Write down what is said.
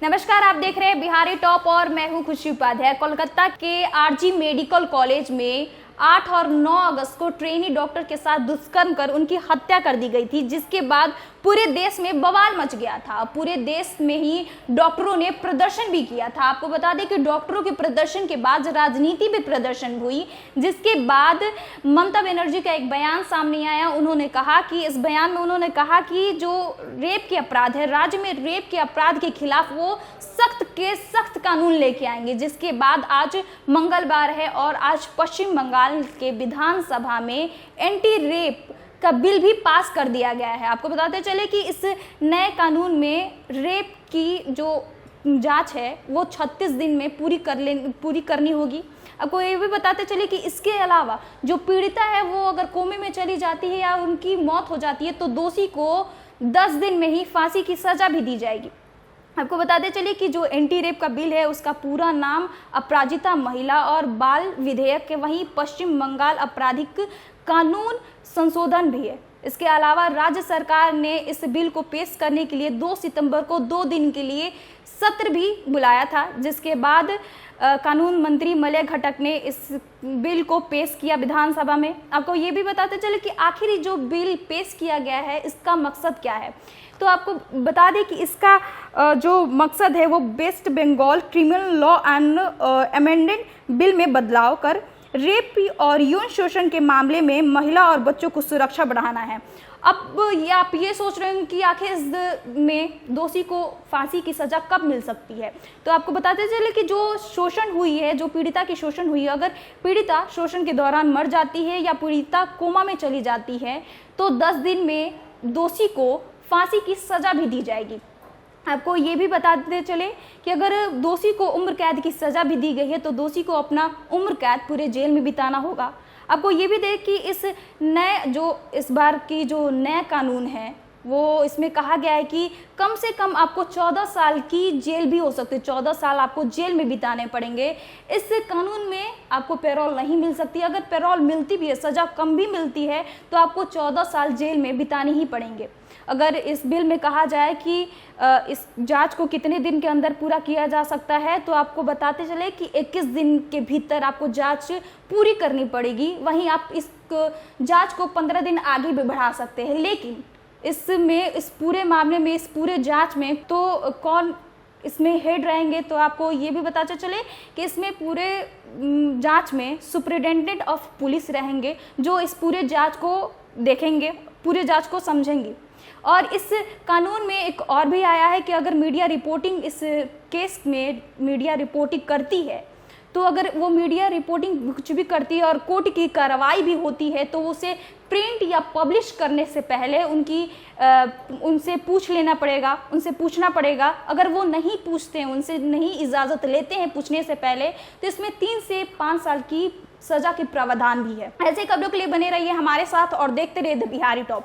नमस्कार, आप देख रहे हैं बिहारी टॉप और मैं हूं खुशी उपाध्याय। कोलकाता के आरजी मेडिकल कॉलेज में 8 और 9 अगस्त को ट्रेनी डॉक्टर के साथ दुष्कर्म कर उनकी हत्या कर दी गई थी, जिसके बाद पूरे देश में बवाल मच गया था। पूरे देश में ही डॉक्टरों ने प्रदर्शन भी किया था। आपको बता दें कि डॉक्टरों के प्रदर्शन के बाद राजनीति भी प्रदर्शन हुई, जिसके बाद ममता बनर्जी का एक बयान सामने आया। उन्होंने कहा कि इस बयान में उन्होंने कहा कि जो रेप के अपराध है, राज्य में रेप के अपराध के खिलाफ वो सख्त कानून लेके आएंगे। जिसके बाद आज मंगलवार है और आज पश्चिम बंगाल के विधानसभा में एंटी रेप का बिल भी पास कर दिया गया है। आपको बताते चले कि इस नए कानून में रेप की जो जांच है वो 36 दिन में पूरी करनी होगी। आपको ये भी बताते चले कि इसके अलावा जो पीड़िता है वो अगर कोमे में चली जाती है या उनकी मौत हो जाती है तो दोषी को 10 दिन में ही फांसी की सजा भी दी जाएगी। आपको बताते चलिए कि जो एंटी रेप का बिल है उसका पूरा नाम अपराजिता महिला और बाल विधेयक है, वहीं पश्चिम बंगाल आपराधिक कानून संशोधन भी है। इसके अलावा राज्य सरकार ने इस बिल को पेश करने के लिए 2 सितंबर को 2 दिन के लिए सत्र भी बुलाया था, जिसके बाद कानून मंत्री मलय घटक ने इस बिल को पेश किया विधानसभा में। आपको ये भी बताते चले कि आखिर जो बिल पेश किया गया है इसका मकसद क्या है। तो आपको बता दें कि इसका जो मकसद है वो West Bengal criminal law and amendment bill में बदलाव कर रेप और यौन शोषण के मामले में महिला और बच्चों को सुरक्षा बढ़ाना है। अब आप ये सोच रहे हैं कि आखिर इस में दोषी को फांसी की सज़ा कब मिल सकती है। तो आपको बताते चले कि जो शोषण हुई है, जो पीड़िता की शोषण हुई है, अगर पीड़िता शोषण के दौरान मर जाती है या पीड़िता कोमा में चली जाती है तो 10 दिन में दोषी को फांसी की सज़ा भी दी जाएगी। आपको ये भी बताते चले कि अगर दोषी को उम्र कैद की सज़ा भी दी गई है तो दोषी को अपना उम्र कैद पूरे जेल में बिताना होगा। आपको ये भी देख कि इस बार की जो नया कानून है वो इसमें कहा गया है कि कम से कम आपको 14 साल की जेल भी हो सकती है। 14 साल आपको जेल में बिताने पड़ेंगे। इस कानून में आपको पैरोल नहीं मिल सकती। अगर पैरोल मिलती भी है, सज़ा कम भी मिलती है, तो आपको 14 साल जेल में बिताने ही पड़ेंगे। अगर इस बिल में कहा जाए कि इस जांच को कितने दिन के अंदर पूरा किया जा सकता है, तो आपको बताते चले कि 21 दिन के भीतर आपको जांच पूरी करनी पड़ेगी। वहीं आप इस जांच को 15 दिन आगे भी बढ़ा सकते हैं। लेकिन इस पूरे मामले में, इस पूरे जांच में तो कौन इसमें हेड रहेंगे, तो आपको ये भी बताते चले कि इसमें पूरे जांच में सुपरिटेंडेंट ऑफ पुलिस रहेंगे, जो इस पूरे जांच को देखेंगे, पूरे जांच को समझेंगे। और इस कानून में एक और भी आया है कि अगर मीडिया रिपोर्टिंग इस केस में मीडिया रिपोर्टिंग करती है, तो अगर वो मीडिया रिपोर्टिंग कुछ भी करती है और कोर्ट की कार्रवाई भी होती है तो उसे प्रिंट या पब्लिश करने से पहले उनसे पूछना पड़ेगा। अगर वो नहीं पूछते हैं, उनसे नहीं इजाज़त लेते हैं पूछने से पहले, तो इसमें 3 से 5 साल की सज़ा के प्रावधान भी है। ऐसे खबरों के लिए बने रहिए हमारे साथ और देखते रहिए द बिहारी टॉप।